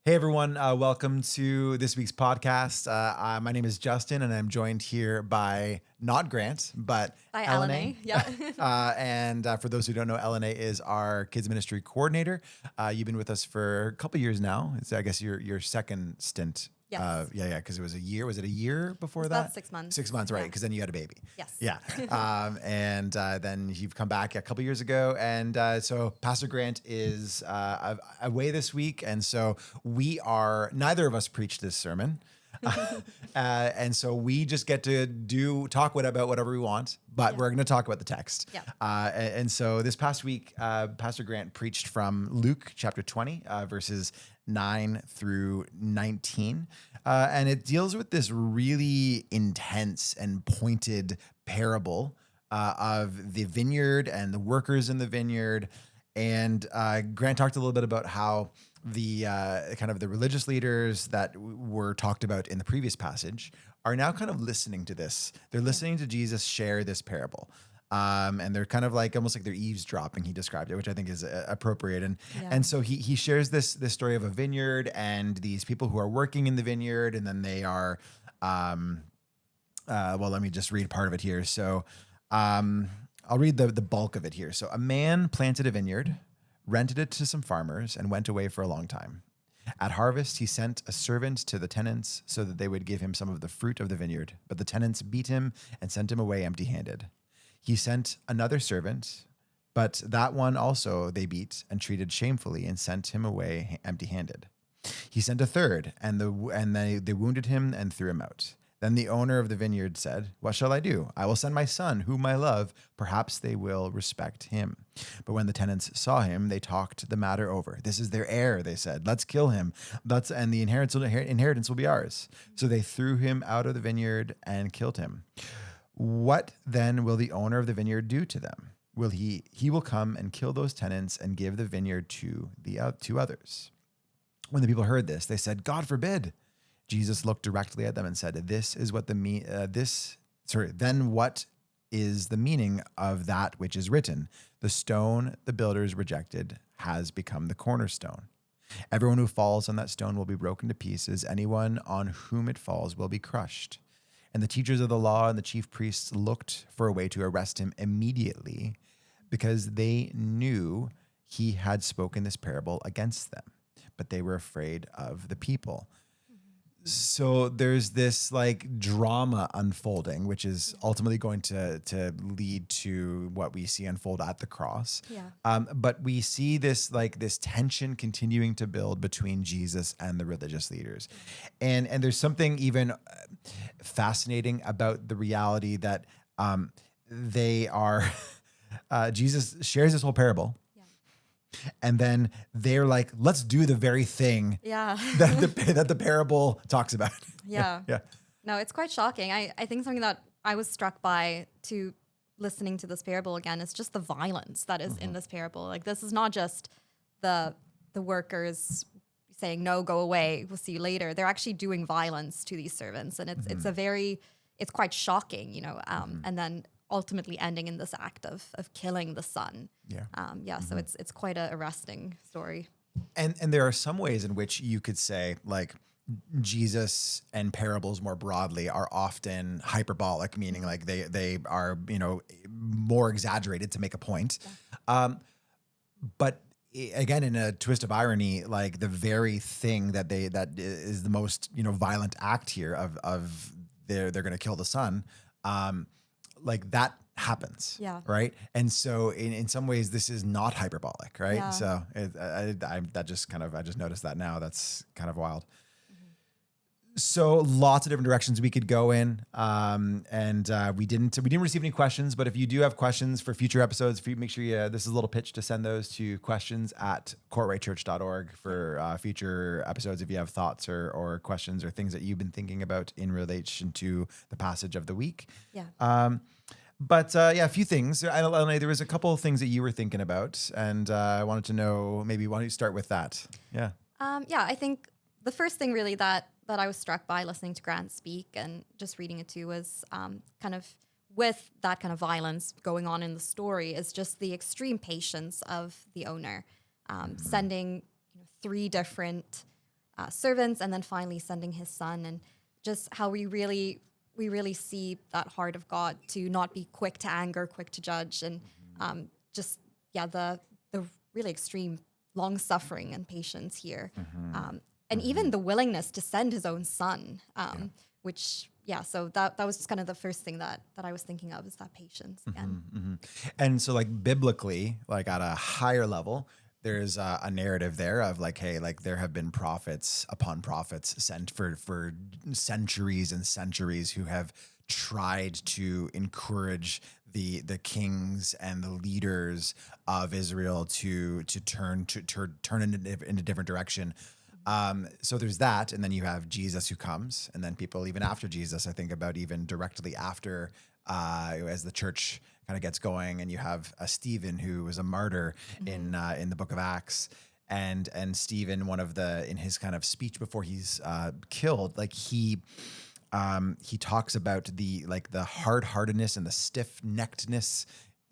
Hey everyone, welcome to this week's podcast. My name is Justin, and I'm joined here by not Grant, but By LNA. LNA, yeah. And for those who don't know, LNA is our kids ministry coordinator. You've been with us for a couple years now. It's, I guess, your second stint. Yes. Because it was a year. Was it a year before It's that? about 6 months. 6 months, right? Yeah. Because then you had a baby. Yes. Yeah. And then you've come back a couple years ago. And so Pastor Grant is away this week. And so neither of us preached this sermon. And so we just get to talk about whatever we want, but we're going to talk about the text. Yeah. And so this past week, Pastor Grant preached from Luke chapter 20, verses 9 through 19. And it deals with this really intense and pointed parable of the vineyard and the workers in the vineyard. And Grant talked a little bit about how the kind of the religious leaders that were talked about in the previous passage are now kind of listening to this. They're listening to Jesus share this parable. And they're kind of like almost like they're eavesdropping. He described it, which I think is appropriate. And so he shares this story of a vineyard and these people who are working in the vineyard, and then they are let me just read part of it here. So I'll read the bulk of it here. So a man planted a vineyard, rented it to some farmers, and went away for a long time. At harvest, he sent a servant to the tenants so that they would give him some of the fruit of the vineyard. But the tenants beat him and sent him away empty-handed. He sent another servant, but that one also they beat and treated shamefully and sent him away empty-handed. He sent a third, and they wounded him and threw him out. Then the owner of the vineyard said, "What shall I do? I will send my son, whom I love. Perhaps they will respect him." But when the tenants saw him, they talked the matter over. "This is their heir," they said. "Let's kill him. And the inheritance will be ours." So they threw him out of the vineyard and killed him. What then will the owner of the vineyard do to them? He will come and kill those tenants and give the vineyard to others. When the people heard this, they said, "God forbid." Jesus looked directly at them and said, Then what is the meaning of that which is written? The stone the builders rejected has become the cornerstone. Everyone who falls on that stone will be broken to pieces. Anyone on whom it falls will be crushed." And the teachers of the law and the chief priests looked for a way to arrest him immediately, because they knew he had spoken this parable against them, but they were afraid of the people. So there's this like drama unfolding, which is ultimately going to lead to what we see unfold at the cross. Yeah. But we see this tension continuing to build between Jesus and the religious leaders. And there's something even fascinating about the reality that they are, Jesus shares this whole parable. And then they're like, "Let's do the very thing that the parable talks about." Yeah. Yeah. No, it's quite shocking. I think something that I was struck by to listening to this parable again is just the violence that is in this parable. Like, this is not just the workers saying, "No, go away, we'll see you later." They're actually doing violence to these servants. And it's quite shocking, and then ultimately ending in this act of killing the son. So it's quite a arresting story. And there are some ways in which you could say, like, Jesus and parables more broadly are often hyperbolic, meaning like they are, more exaggerated to make a point. But again, in a twist of irony, like the very thing that is the most, violent act here of they're going to kill the son, like that happens. Yeah. Right. And so in some ways this is not hyperbolic. Right. Yeah. So I just noticed that now. That's kind of wild. So lots of different directions we could go in. We didn't receive any questions, but if you do have questions for future episodes, make sure this is a little pitch to send those to questions@courtrightchurch.org for future episodes. If you have thoughts or questions or things that you've been thinking about in relation to the passage of the week. Yeah. A few things. There was a couple of things that you were thinking about, and I wanted to know, maybe why don't you start with that? Yeah. I think the first thing really that I was struck by listening to Grant speak and just reading it too was kind of with that kind of violence going on in the story is just the extreme patience of the owner, sending 3 different servants, and then finally sending his son, and just how we really see that heart of God to not be quick to anger, quick to judge, and just the really extreme long suffering and patience here, and even the willingness to send his own son, which. Yeah, so that was just kind of the first thing that I was thinking of, is that patience again. And so like biblically, like at a higher level, there's a narrative there of like, hey, like there have been prophets upon prophets sent for centuries and centuries who have tried to encourage the kings and the leaders of Israel to turn in a different direction. So there's that, and then you have Jesus who comes, and then people even after Jesus, I think about even directly after, as the church kind of gets going, and you have Stephen, who was a martyr in the book of Acts, and Stephen, in his kind of speech before he's killed, like he talks about the hard-heartedness and the stiff-neckedness.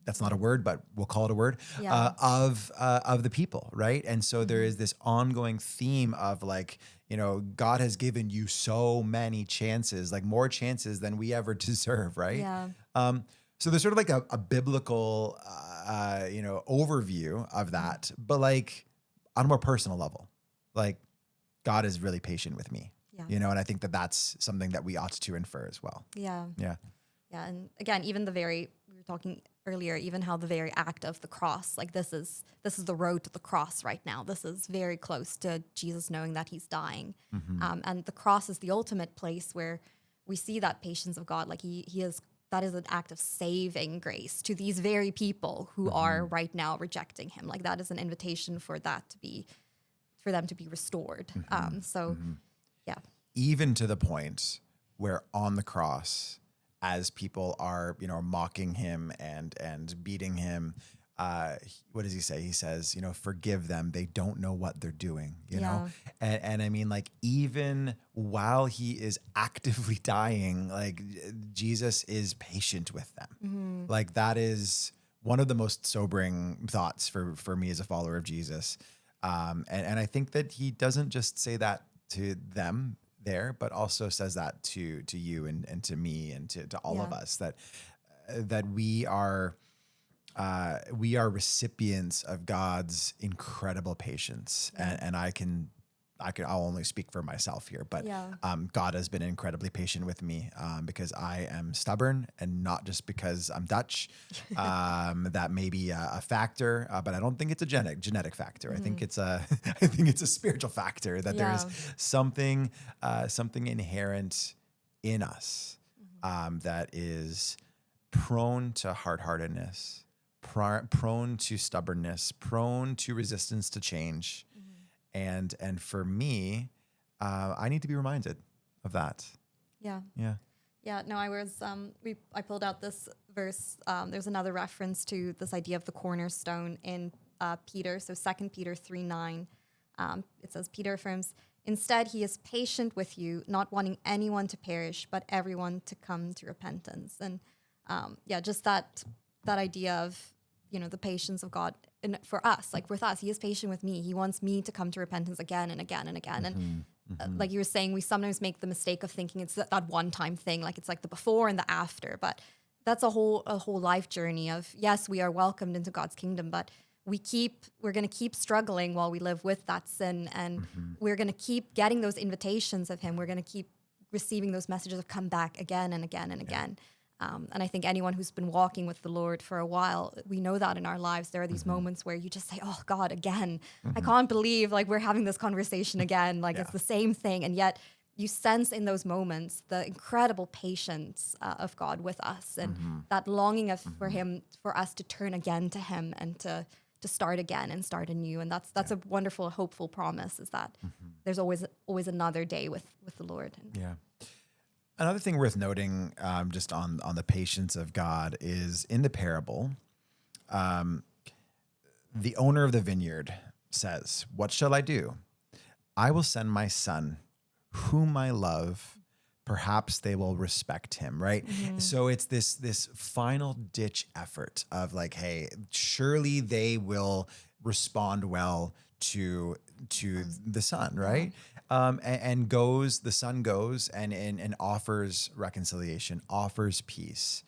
That's not a word, but we'll call it a word, of the people, right? And so there is this ongoing theme of like, God has given you so many chances, like more chances than we ever deserve, right? Yeah. So there's sort of like a biblical, overview of that, but like on a more personal level, like God is really patient with me, and I think that that's something that we ought to infer as well. Yeah. Yeah. Yeah. And again, even we were talking earlier, even how the very act of the cross, like this is the road to the cross right now. This is very close to Jesus knowing that he's dying. And the cross is the ultimate place where we see that patience of God. Like that is an act of saving grace to these very people who are right now rejecting him. Like that is an invitation for them to be restored. Yeah. Even to the point where on the cross, as people are, mocking him and beating him, what does he say? He says, forgive them. They don't know what they're doing, you know? And I mean, like, even while he is actively dying, like Jesus is patient with them. Like that is one of the most sobering thoughts for me as a follower of Jesus. And I think that he doesn't just say that to them there, but also says that to you and to me and to all of us, that we are recipients of God's incredible patience. And I'll only speak for myself here, but God has been incredibly patient with me because I am stubborn, and not just because I'm Dutch. That may be a factor, but I don't think it's a genetic factor. I think it's a spiritual factor, that there is something inherent in us that is prone to hard-heartedness, prone to stubbornness, prone to resistance to change. And for me, I need to be reminded of that. Yeah. Yeah. Yeah. No, I pulled out this verse. There's another reference to this idea of the cornerstone in Peter. So 2 Peter 3:9. It says, Peter affirms, instead, he is patient with you, not wanting anyone to perish, but everyone to come to repentance. And just that idea of, the patience of God. And for us, like with us, he is patient with me. He wants me to come to repentance again and again and again. And like you were saying, we sometimes make the mistake of thinking it's that one-time thing, like it's like the before and the after. But that's a whole life journey of, yes, we are welcomed into God's kingdom, but we're going to keep struggling while we live with that sin, and we're going to keep getting those invitations of him. We're going to keep receiving those messages of come back again and again and again. And I think anyone who's been walking with the Lord for a while, we know that in our lives, there are these moments where you just say, oh God, again, I can't believe like we're having this conversation again. Like it's the same thing. And yet you sense in those moments the incredible patience of God with us, and that longing for us to turn again to him and to start again and start anew. And that's a wonderful, hopeful promise, is that there's always another day with the Lord. Yeah. Another thing worth noting, just on the patience of God, is in the parable, the owner of the vineyard says, "What shall I do? I will send my son, whom I love. Perhaps they will respect him," right? So it's this final ditch effort of like, hey, surely they will respond well to to the son, right? And goes, the son goes and offers reconciliation, offers peace,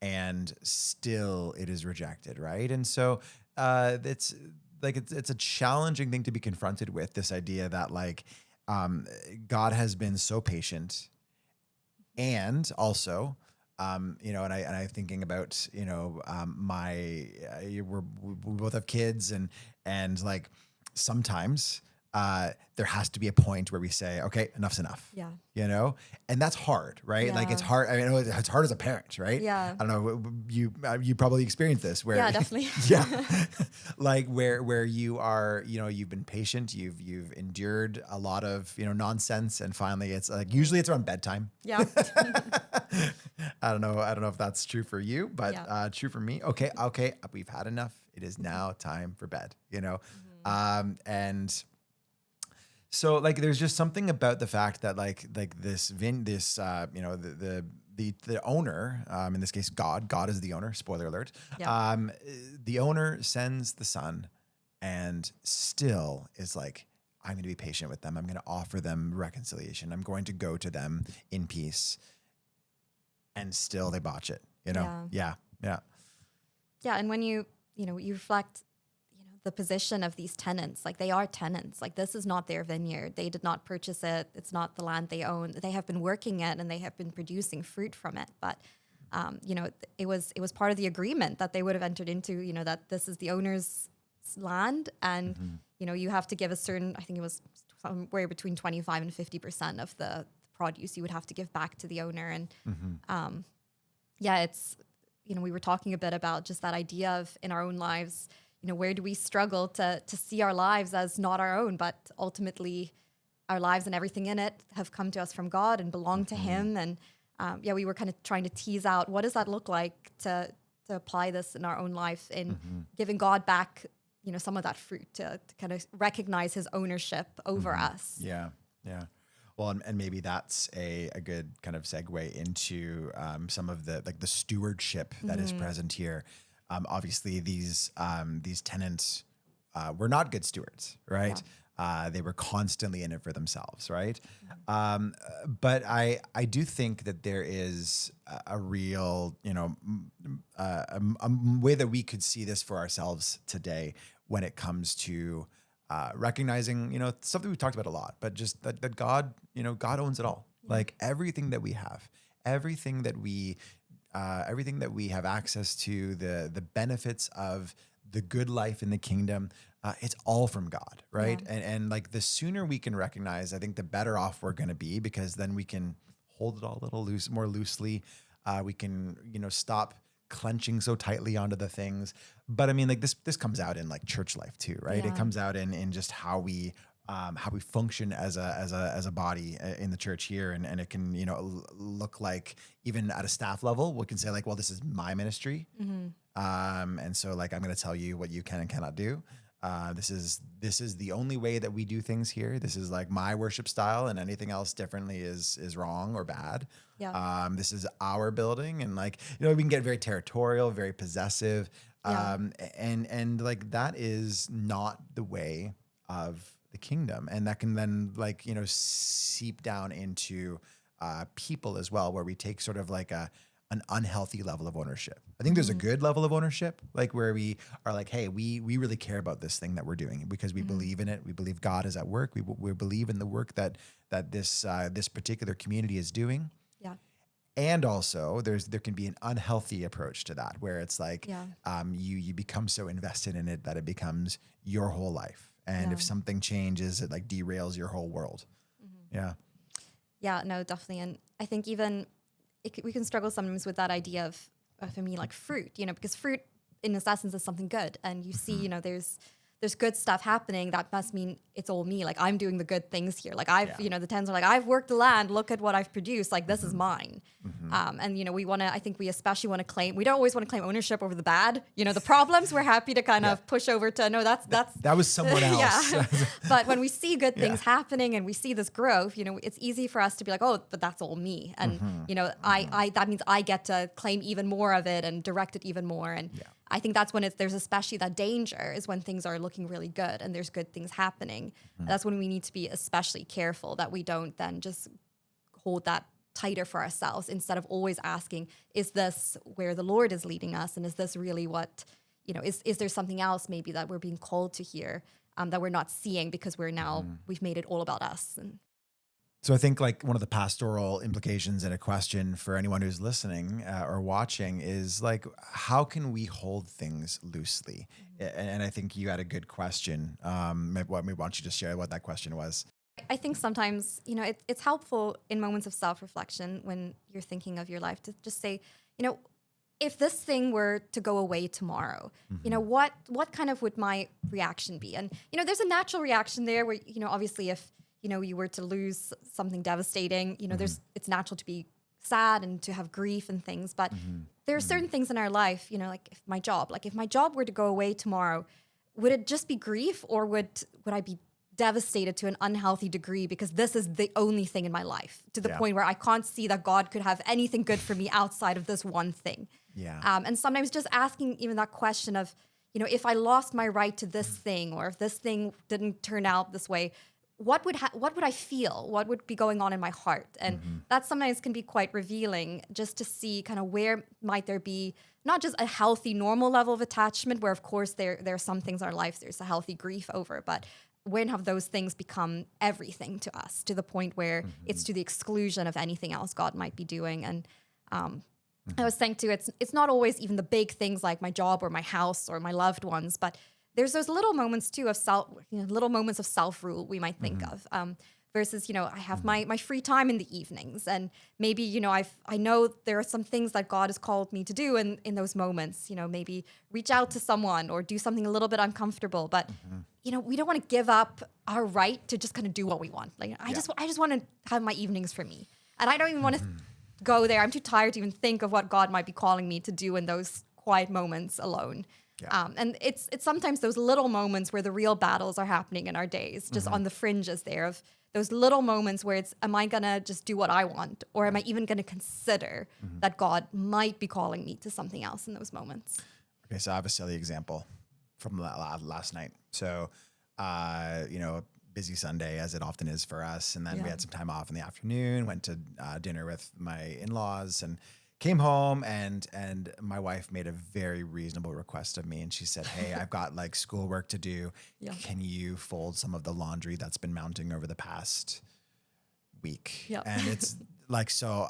and still it is rejected, right? And so it's like it's a challenging thing to be confronted with, this idea that like God has been so patient, and also and I'm thinking about, we both have kids, and like sometimes there has to be a point where we say, okay, enough's enough. Yeah. And that's hard, right? Like it's Yeah. hard. I mean, it's hard as a parent, right? Yeah. I don't know. You probably experienced this where, Yeah, definitely. yeah, like where you are, you've been patient, you've endured a lot of, nonsense. And finally it's like, usually it's around bedtime. Yeah. I don't know if that's true for you, but Yeah. true for me. Okay. We've had enough. It is now time for bed, and so like, there's just something about the fact that like the owner, in this case, God is the owner, spoiler alert. Yeah. The owner sends the son and still is like, I'm going to be patient with them. I'm going to offer them reconciliation. I'm going to go to them in peace. And still they botch it, Yeah. Yeah. And when you reflect, the position of these tenants, like they are tenants, like this is not their vineyard. They did not purchase it. It's not the land they own. They have been working it and they have been producing fruit from it. But, it was part of the agreement that they would have entered into, that this is the owner's land. And, you have to give a certain, I think it was somewhere between 25 and 50% of the produce you would have to give back to the owner. And, it's, we were talking a bit about just that idea of in our own lives, where do we struggle to see our lives as not our own, but ultimately our lives and everything in it have come to us from God and belong to Him. And we were kind of trying to tease out, what does that look like to apply this in our own life in giving God back, some of that fruit to kind of recognize His ownership over us. Yeah. Well, and maybe that's a good kind of segue into some of the stewardship that is present here. Obviously, these tenants were not good stewards, right? Yeah. They were constantly in it for themselves, right? But I do think that there is a real, a way that we could see this for ourselves today when it comes to recognizing, something we've talked about a lot, but just that God, God owns it all. Yeah. Like everything that we have, everything that we have access to, the benefits of the good life in the kingdom, it's all from God, right? Yeah. And like the sooner we can recognize, I think the better off we're going to be, because then we can hold it all a little more loosely. We can, stop clenching so tightly onto the things. But I mean, like this comes out in like church life too, right? Yeah. It comes out in just how we function as a body in the church here, and it can look like even at a staff level, we can say like, well, this is my ministry, and so like I'm going to tell you what you can and cannot do. This is the only way that we do things here. This is like my worship style, and anything else differently is wrong or bad. Yeah. This is our building, and like we can get very territorial, very possessive, and like that is not the way of the kingdom, and that can then like seep down into people as well, where we take sort of like an unhealthy level of ownership. I think there's a good level of ownership, like where we are like, hey, we really care about this thing that we're doing because we believe in it. We believe God is at work. We believe in the work that this particular community is doing. Yeah. And also there can be an unhealthy approach to that, where it's like you become so invested in it that it becomes your whole life. And if something changes, it like derails your whole world. Yeah. Yeah, no, definitely. And I think even we can struggle sometimes with that idea of, for me, like fruit, because fruit in its essence is something good. And you see, there's good stuff happening. That must mean it's all me. Like I'm doing the good things here. Like the tenants are like, I've worked the land. Look at what I've produced. Like this is mine. And I think we especially want to claim, we don't always want to claim ownership over the bad, the problems we're happy to kind of push over to, no, that was someone else. But when we see good things happening and we see this growth, it's easy for us to be like, oh, but that's all me. And, I that means I get to claim even more of it and direct it even more. And I think that's when there's especially that danger is when things are looking really good and there's good things happening. That's when we need to be especially careful that we don't then just hold that tighter for ourselves instead of always asking, is this where the Lord is leading us? And is this really what, is there something else maybe that we're being called to hear that we're not seeing because we've made it all about us? And so I think like one of the pastoral implications and a question for anyone who's listening or watching is like, how can we hold things loosely? And I think you had a good question. Maybe why don't you just share what that question was? I think sometimes, it's helpful in moments of self-reflection when you're thinking of your life to just say, if this thing were to go away tomorrow, what kind of would my reaction be? And, there's a natural reaction there where, obviously if, you were to lose something devastating, it's natural to be sad and to have grief and things. But there are certain things in our life, like if my job were to go away tomorrow, would it just be grief, or would I be devastated to an unhealthy degree because this is the only thing in my life, to the point where I can't see that God could have anything good for me outside of this one thing? And sometimes just asking even that question of, if I lost my right to this thing, or if this thing didn't turn out this way, what would I feel? What would be going on in my heart? And that sometimes can be quite revealing, just to see kind of where might there be not just a healthy, normal level of attachment, where of course there are some things in our life there's a healthy grief over, but when have those things become everything to us, to the point where it's to the exclusion of anything else God might be doing? And I was saying too, it's not always even the big things like my job or my house or my loved ones, but there's those little moments too of little moments of self-rule we might think of. Versus, I have my free time in the evenings, and maybe, I know there are some things that God has called me to do in those moments, maybe reach out to someone or do something a little bit uncomfortable, but we don't want to give up our right to just kind of do what we want. Like, I just want to have my evenings for me, and I don't even want to go there. I'm too tired to even think of what God might be calling me to do in those quiet moments alone. And it's sometimes those little moments where the real battles are happening in our days, just on the fringes there of those little moments where it's, am I going to just do what I want? Or am I even going to consider that God might be calling me to something else in those moments? Okay, so I have a silly example from last night. So, busy Sunday, as it often is for us. And then we had some time off in the afternoon, went to dinner with my in-laws, and came home, and my wife made a very reasonable request of me. And she said, hey, I've got like schoolwork to do. Can you fold some of the laundry that's been mounting over the past week? And it's like, so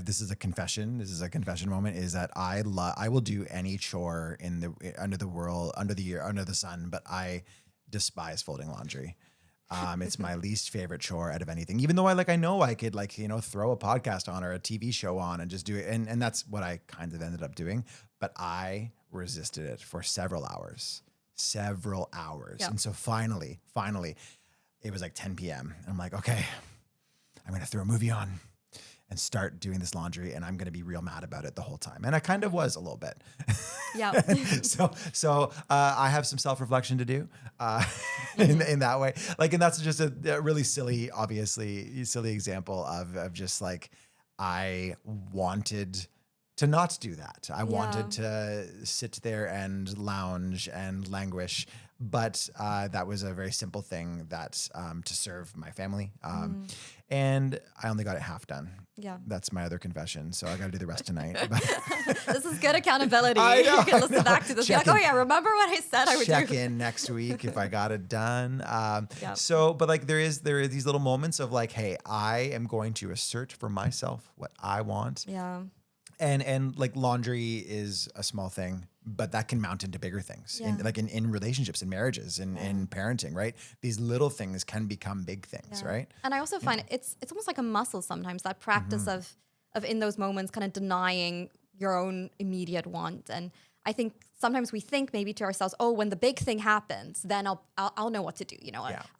this is a confession. This is a confession moment, is that I will do any chore under the sun, but I despise folding laundry. It's my least favorite chore out of anything, even though I know I could throw a podcast on or a TV show on and just do it. And that's what I kind of ended up doing, but I resisted it for several hours. And so finally it was like 10 PM. And I'm like, okay, I'm going to throw a movie on and start doing this laundry, and I'm going to be real mad about it the whole time. And I kind of was a little bit. So I have some self-reflection to do in that way. And that's just a really silly example of just like, I wanted to not do that. I wanted to sit there and lounge and languish, but that was a very simple thing that to serve my family. And I only got it half done. That's my other confession. So I got to do the rest tonight. This is good accountability. I know, you can listen back to this. Like, oh yeah, remember what I said I would check do? in next week if I got it done. So, but there are these little moments of like, hey, I am going to assert for myself what I want. And like laundry is a small thing, but that can mount into bigger things in relationships, in marriages, in parenting, right? These little things can become big things, right? And I also find it's almost like a muscle sometimes, that practice of in those moments kind of denying your own immediate want. And I think sometimes we think maybe to ourselves, oh, when the big thing happens, then I'll know what to do.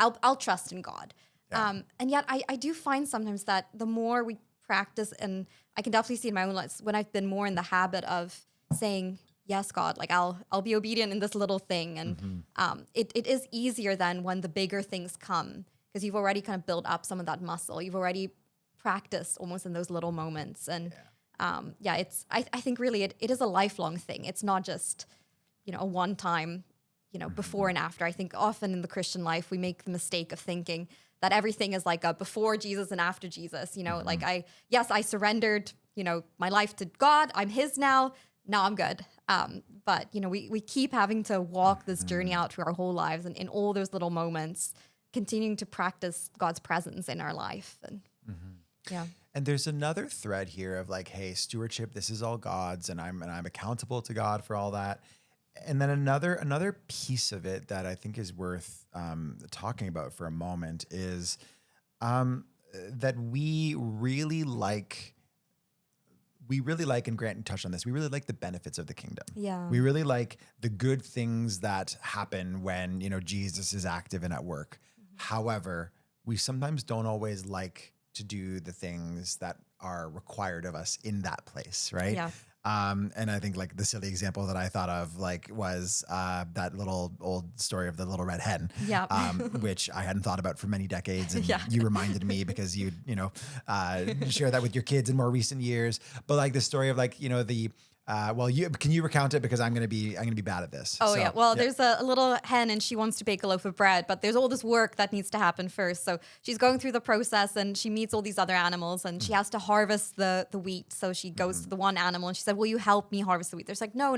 I'll trust in God. And yet I do find sometimes that the more we practice, and I can definitely see in my own life when I've been more in the habit of saying, yes, God, like I'll be obedient in this little thing. And it is easier than when the bigger things come, because you've already kind of built up some of that muscle. You've already practiced almost in those little moments. And I think really it is a lifelong thing. It's not just, a one time, before and after. I think often in the Christian life, we make the mistake of thinking that everything is like a before Jesus and after Jesus, like I surrendered, my life to God. I'm his now. Now I'm good. But we keep having to walk this journey out through our whole lives, and in all those little moments, continuing to practice God's presence in our life. And yeah. And there's another thread here of like, hey, stewardship, this is all God's, and I'm accountable to God for all that. And then another piece of it that I think is worth talking about for a moment is that we really like, and Grant touched on this, we really like the benefits of the kingdom. Yeah. We really like the good things that happen when, Jesus is active and at work. However, we sometimes don't always like to do the things that are required of us in that place, right? Yeah. And I think like the silly example that I thought of was that little old story of the little red hen, Yeah. which I hadn't thought about for many decades. And Yeah. you reminded me because you share that with your kids in more recent years. But like the story of like, can you recount it, because I'm gonna be bad at this. Oh, yeah. Well, there's a little hen and she wants to bake a loaf of bread, but there's all this work that needs to happen first. So she's going through the process and she meets all these other animals and she has to harvest the wheat. So she goes to the one animal and she said, will you help me harvest the wheat? There's like, no,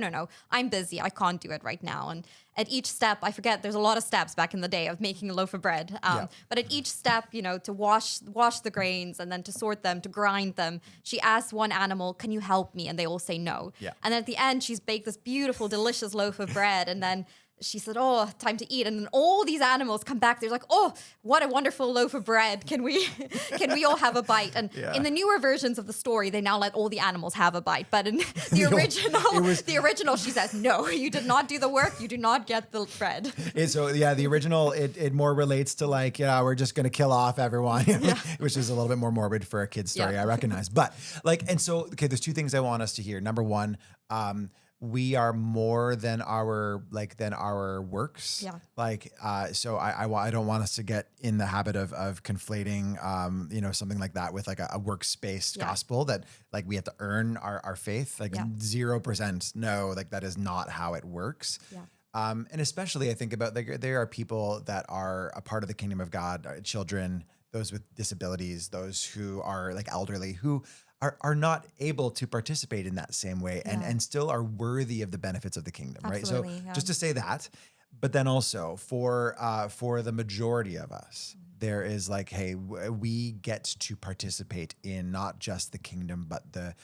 I'm busy. I can't do it right now. And at each step, I forget, there's a lot of steps back in the day of making a loaf of bread. But at each step, to wash the grains and then to sort them, to grind them, she asks one animal, can you help me? And they all say no. Yeah. And then at the end, she's baked this beautiful, delicious loaf of bread. And then she said, oh, time to eat. And then all these animals come back. They're like, oh, what a wonderful loaf of bread. Can we all have a bite? And in the newer versions of the story, they now let all the animals have a bite. But in the original, she says, no, you did not do the work. You do not get the bread. The original, it more relates to like, we're just going to kill off everyone, which is a little bit more morbid for a kid's story, I recognize. But like, and so, okay, there's two things I want us to hear. Number one, we are more than our works. Yeah. Like, so I don't want us to get in the habit of conflating, something like that with like a works-based gospel that like we have to earn our faith. Like 0%. No, like that is not how it works. Yeah. And especially I think about there are people that are a part of the kingdom of God, children, those with disabilities, those who are like elderly, who are not able to participate in that same way and still are worthy of the benefits of the kingdom, Absolutely, right? So just to say that, but then also for the majority of us, there is like, hey, we get to participate in not just the kingdom, but the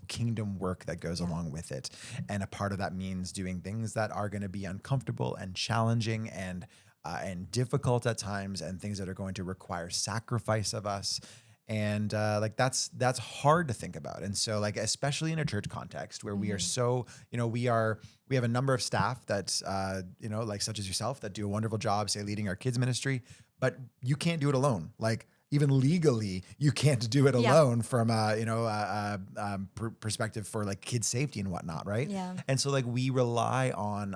kingdom work that goes along with it. And a part of that means doing things that are going to be uncomfortable and challenging and difficult at times, and things that are going to require sacrifice of us. And like that's hard to think about. And so like, especially in a church context where we are so, we have a number of staff that, like such as yourself, that do a wonderful job, say, leading our kids ministry, but you can't do it alone. Like even legally, you can't do it alone from a perspective for like kid safety and whatnot, right? Yeah. And so like we rely on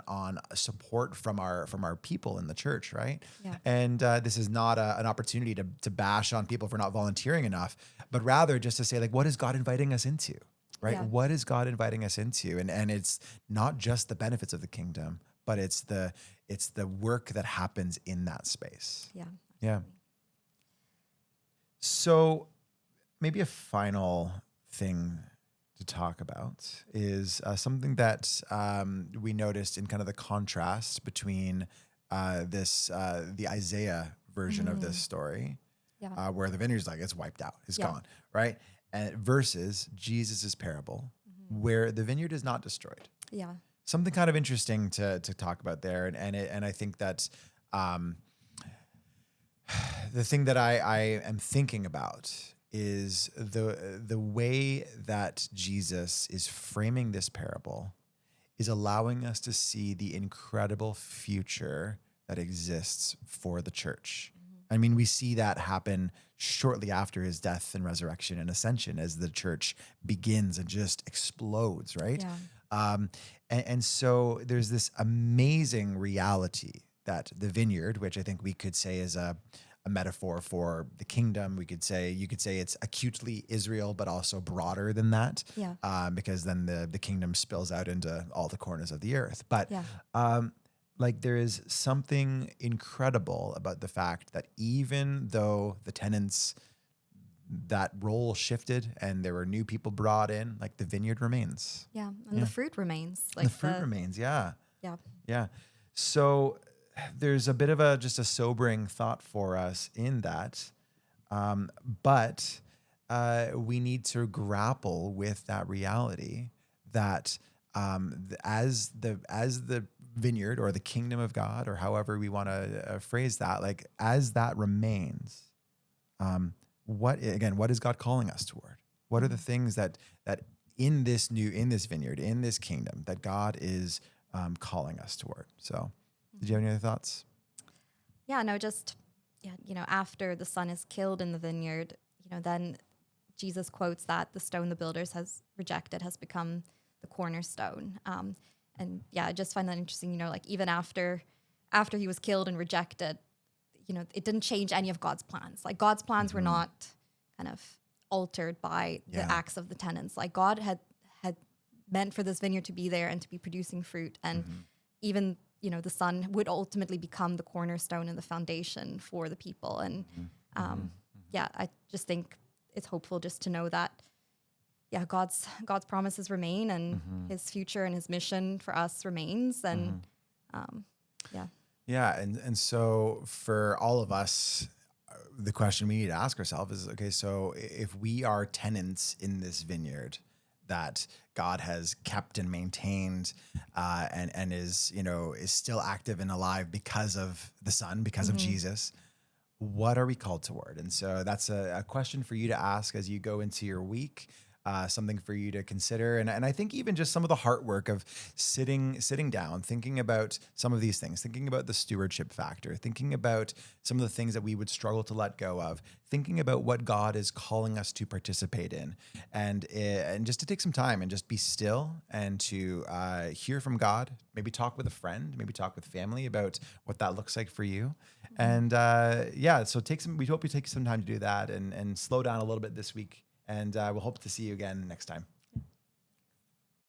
support from our people in the church, right? Yeah. And this is not an opportunity to bash on people for not volunteering enough, but rather just to say like, what is God inviting us into, right? Yeah. What is God inviting us into? And it's not just the benefits of the kingdom, but it's the work that happens in that space. Yeah. Yeah. So maybe a final thing to talk about is something that we noticed in kind of the contrast between the Isaiah version of this story, where the vineyard's like, it's wiped out, it's gone, right? And versus Jesus's parable, where the vineyard is not destroyed. Yeah. Something kind of interesting to talk about there. And I think that the thing that I am thinking about is the way that Jesus is framing this parable is allowing us to see the incredible future that exists for the church. I mean, we see that happen shortly after his death and resurrection and ascension as the church begins and just explodes, right? Yeah. And so there's this amazing reality that the vineyard, which I think we could say is a a metaphor for the kingdom. You could say it's acutely Israel, but also broader than that, Yeah. because then the kingdom spills out into all the corners of the earth. But Yeah. like there is something incredible about the fact that even though the tenants, that role shifted and there were new people brought in, like the vineyard remains. Yeah. And the fruit remains. The fruit remains. Yeah. Yeah. Yeah. So there's a bit of just a sobering thought for us in that. But we need to grapple with that reality that as the vineyard or the kingdom of God, or however we want to phrase that, like as that remains, what is God calling us toward? What are the things that in this vineyard, in this kingdom, that God is calling us toward? So, did you have any other thoughts? Yeah, no, just, after the son is killed in the vineyard, then Jesus quotes that the stone the builders has rejected has become the cornerstone. And yeah, I just find that interesting, like even after he was killed and rejected, it didn't change any of God's plans. Like God's plans were not kind of altered by the acts of the tenants. Like God had meant for this vineyard to be there and to be producing fruit. And even, the son would ultimately become the cornerstone and the foundation for the people. And yeah, I just think it's hopeful just to know that, yeah, God's promises remain, and his future and his mission for us remains. And yeah. Yeah. And so for all of us, the question we need to ask ourselves is, okay, so if we are tenants in this vineyard that God has kept and maintained, and is still active and alive because of the Son, because of Jesus, what are we called toward? And so that's a question for you to ask as you go into your week. Something for you to consider. And I think even just some of the heart work of sitting down, thinking about some of these things, thinking about the stewardship factor, thinking about some of the things that we would struggle to let go of, thinking about what God is calling us to participate in, and just to take some time and just be still and to hear from God, maybe talk with a friend, maybe talk with family about what that looks like for you. And so we hope you take some time to do that and slow down a little bit this week. And we'll hope to see you again next time.